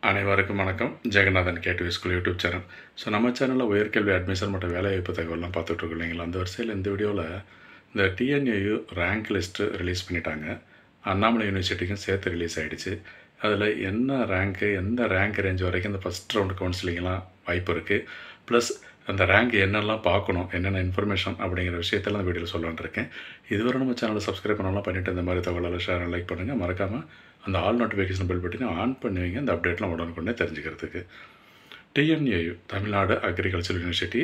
அனைவருக்கும் வணக்கம். Jagannathan KTV school YouTube channel. So நம்ம சேனலில் உயர்கல்வி அட்மிஷன் மற்றும் வேலைவாய்ப்பு தகவலாம் பார்த்துட்ருக்கோம் இல்லைங்களா. அந்த வரிசையில் இந்த வீடியோவில் இந்த டிஎன்ஏயு ரேங்க் லிஸ்ட்டு ரிலீஸ் பண்ணிட்டாங்க. அண்ணாமலை யூனிவர்சிட்டிக்கும் சேர்த்து ரிலீஸ் ஆகிடுச்சு. அதில் என்ன ரேங்க்கு, எந்த ரேங்க் ரேஞ்ச் வரைக்கும் இந்த ஃபஸ்ட் ரவுண்டு கவுன்சிலிங்லாம் வாய்ப்பு இருக்குது, ப்ளஸ் அந்த ரேங்க் என்னெல்லாம் பார்க்கணும், என்னென்ன இன்ஃபர்மேஷன் அப்படிங்கிற விஷயத்தெல்லாம் அந்த வீடியோவில் சொல்லலான்னு இருக்கேன். இதுவரை நம்ம சேனலை சப்ஸ்கிரைப் பண்ணலாம் பண்ணிவிட்டு இந்த மாதிரி தகவலால் ஷேர் லைக் பண்ணுங்கள். மறக்காமல் அந்த ஆல் நோட்டிஃபிகேஷன் பெல் பட்டனை ஆன் பண்ணுவீங்க, இந்த அப்டேட்லாம் உடனுக்குடனே தெரிஞ்சுக்கிறதுக்கு. TNAU Tamil Nadu agriculture university,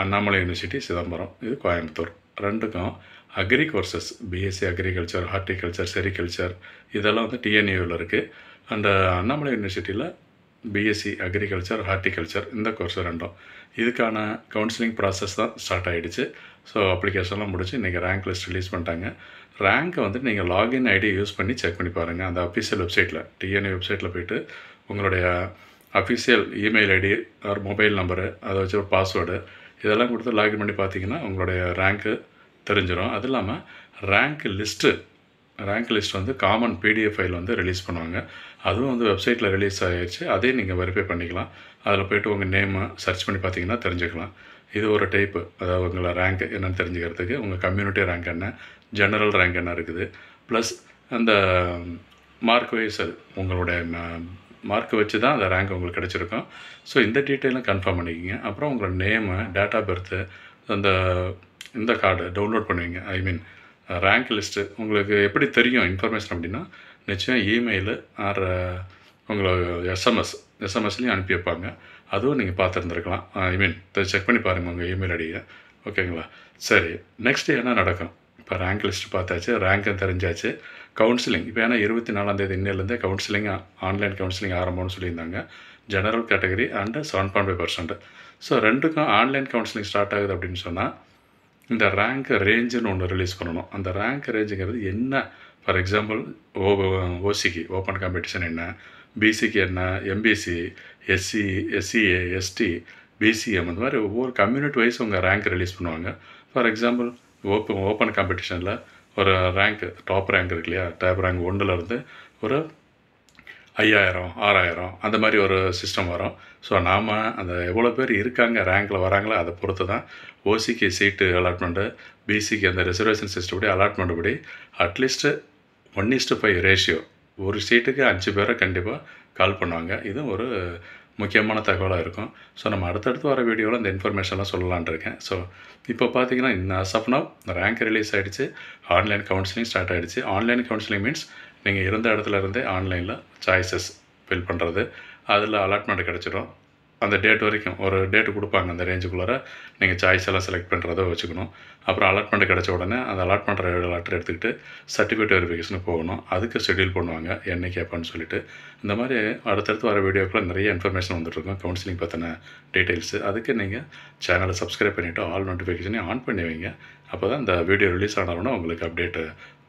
Annamalai university Chidambaram, இது கோயம்புத்தூர். ரெண்டுக்கும் agri courses BSc agriculture, horticulture, sericulture இதெல்லாம் வந்து டிஎன்ஏவில் இருக்குது. அண்ட் அண்ணாமலை யூனிவர்சிட்டியில் பிஎஸ்சி அக்ரிகல்ச்சர், ஹார்டிகல்ச்சர் இந்த கோர்ஸ் ரெண்டும். இதுக்கான கவுன்சிலிங் ப்ராசஸ் தான் ஸ்டார்ட் ஆகிடுச்சு. ஸோ அப்ளிகேஷன்லாம் முடிச்சு இன்றைக்கி ரேங்க் லிஸ்ட் ரிலீஸ் பண்ணிட்டாங்க. ரேங்க்கை வந்து நீங்கள் லாகின் ஐடி யூஸ் பண்ணி செக் பண்ணி பாருங்கள். அந்த அஃபிஷியல் வெப்சைட்டில், டிஎன்ஏ வெப்சைட்டில் போய்ட்டு உங்களுடைய official email ID or mobile number, அதை வச்சு ஒரு பாஸ்வேர்டு இதெல்லாம் கொடுத்து லாகின் பண்ணி பார்த்தீங்கன்னா உங்களுடைய ரேங்க்கு தெரிஞ்சிடும். அது இல்லாமல் ரேங்க் லிஸ்ட் வந்து காமன் பிடிஎஃப் ஃபைல் வந்து ரிலீஸ் பண்ணுவாங்க. அதுவும் வந்து வெப்சைட்டில் ரிலீஸ் ஆகிடுச்சு. அதையும் நீங்கள் வெரிஃபை பண்ணிக்கலாம். அதில் போய்ட்டு உங்கள் நேமை சர்ச் பண்ணி பார்த்தீங்கன்னா தெரிஞ்சுக்கலாம். இது ஒரு டைப்பு, அதாவது உங்களை ரேங்க் என்னென்னு தெரிஞ்சுக்கிறதுக்கு. உங்கள் கம்யூனிட்டி ரேங்க் என்ன, ஜெனரல் ரேங்க் என்ன இருக்குது, ப்ளஸ் அந்த மார்க் வைஸ், அது உங்களுடைய மார்க்கை வச்சு தான் அந்த ரேங்க் உங்களுக்கு கிடச்சிருக்கும். ஸோ இந்த டீட்டெயிலும் கன்ஃபார்ம் பண்ணிக்கிங்க. அப்புறம் உங்களோட நேமு, டேட் ஆஃப் பர்த்து, இந்த கார்டு டவுன்லோட் பண்ணுவீங்க. ஐ மீன் ரேங்க் லிஸ்ட்டு உங்களுக்கு எப்படி தெரியும் இன்ஃபர்மேஷன் அப்படின்னா, நிச்சயம் இமெயிலு ஆர் உங்களுக்கு எஸ்எம்எஸ்லேயும் அனுப்பி வைப்பாங்க. அதுவும் நீங்கள் பார்த்துருந்துருக்கலாம். ஐ மீன் செக் பண்ணி பாருங்கள் உங்கள் இமெயில் ஐடியை. ஓகேங்களா? சரி, நெக்ஸ்ட்டு என்ன நடக்கும்? இப்போ ரேங்க் லிஸ்ட்டு பார்த்தாச்சு, ரேங்க்கும் தெரிஞ்சாச்சு. கவுன்சிலிங் இப்போ ஏன்னா 24ஆம் தேதி இன்னிலேருந்தே கவுன்சிலிங், ஆன்லைன் கவுன்சிலிங் ஆரம்பம்னு சொல்லியிருந்தாங்க. General category and 7.5%. ஸோ ரெண்டுக்கும் ஆன்லைன் கவுன்சிலிங் ஸ்டார்ட் ஆகுது அப்படின்னு சொன்னால் இந்த ரேங்க் ரேஞ்சுன்னு ஒன்று ரிலீஸ் பண்ணணும். அந்த ரேங்க் ரேஞ்சுங்கிறது என்ன? ஃபார் எக்ஸாம்பிள் ஓசிக்கு ஓப்பன் காம்படிஷன் என்ன, பிசிக்கு என்ன, MBC, SC, SCA, ST, BCM, அந்த மாதிரி ஒவ்வொரு கம்யூனிட்டி வைஸ் உங்கள் ரேங்க் ரிலீஸ் பண்ணுவாங்க. ஃபார் எக்ஸாம்பிள் ஓப்பன் காம்படிஷனில் ஒரு ரேங்க், டாப் ரேங்க் இருக்கு இல்லையா, டாப் ரேங்க் 1லேருந்து ஒரு 5000, 6000 அந்த மாதிரி ஒரு சிஸ்டம் வரும். ஸோ நாம் அந்த எவ்வளோ பேர் இருக்காங்க ரேங்கில் வராங்களோ அதை பொறுத்து தான் ஓசிக்கு சீட்டு அலாட்மெண்ட்டு, பிசிக்கு அந்த ரிசர்வேஷன் சிஸ்டம் படி அலாட்மெண்ட் படி அட்லீஸ்ட்டு 1:5 ரேஷியோ, ஒரு சீட்டுக்கு 5 பேரை கண்டிப்பாக கால் பண்ணுவாங்க. இதுவும் ஒரு முக்கியமான தகவலாக இருக்கும். ஸோ நம்ம அடுத்தடுத்து வர வீடியோவில் இந்த இன்ஃபர்மேஷன்லாம் சொல்லலான் இருக்கேன். ஸோ இப்போ பார்த்தீங்கன்னா இந்த as of now rank release ஆகிடுச்சு, ஆன்லைன் கவுன்சிலிங் ஸ்டார்ட் ஆகிடுச்சு. ஆன்லைன் கவுன்சிலிங் மீன்ஸ் நீங்கள் இருந்த இடத்துல இருந்தே ஆன்லைனில் சாய்ஸஸ் ஃபில் பண்ணுறது, அதில் அலாட்மெண்ட் கிடச்சிடும். அந்த டேட் வரைக்கும் ஒரு டேட்டு கொடுப்பாங்க, அந்த ரேஞ்சுக்குள்ளார நீங்கள் சாய்ஸ் எல்லாம் செலக்ட் பண்ணுறதை வச்சுக்கணும். அப்புறம் அலாட்மெண்ட் கிடச்ச உடனே அந்த அலாட்மெண்ட் லெட்டர் எடுத்துக்கிட்டு சர்டிஃபிகேட் வெரிஃபிகேஷனுக்கு போகணும். அதுக்கு ஷெட்யூல் பண்ணுவாங்க என்னைக்கு எப்போன்னு சொல்லிட்டு. இந்த மாதிரி அடுத்தடுத்து வர வீடியோக்குள்ள நிறைய இன்ஃபர்மேஷன் வந்துட்டுருக்கும் கவுன்சிலிங் பற்றின டீட்டெயில்ஸு. அதுக்கு நீங்கள் சேனலை சப்ஸ்கிரைப் பண்ணிவிட்டு ஆல் நோட்டிஃபிகேஷனையும் ஆன் பண்ணி வைங்க. அப்போ தான் இந்த வீடியோ ரிலீஸ் ஆனவுடனே உங்களுக்கு அப்டேட்டு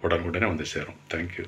உடனுக்குடனே வந்து சேரும். தேங்க்யூ.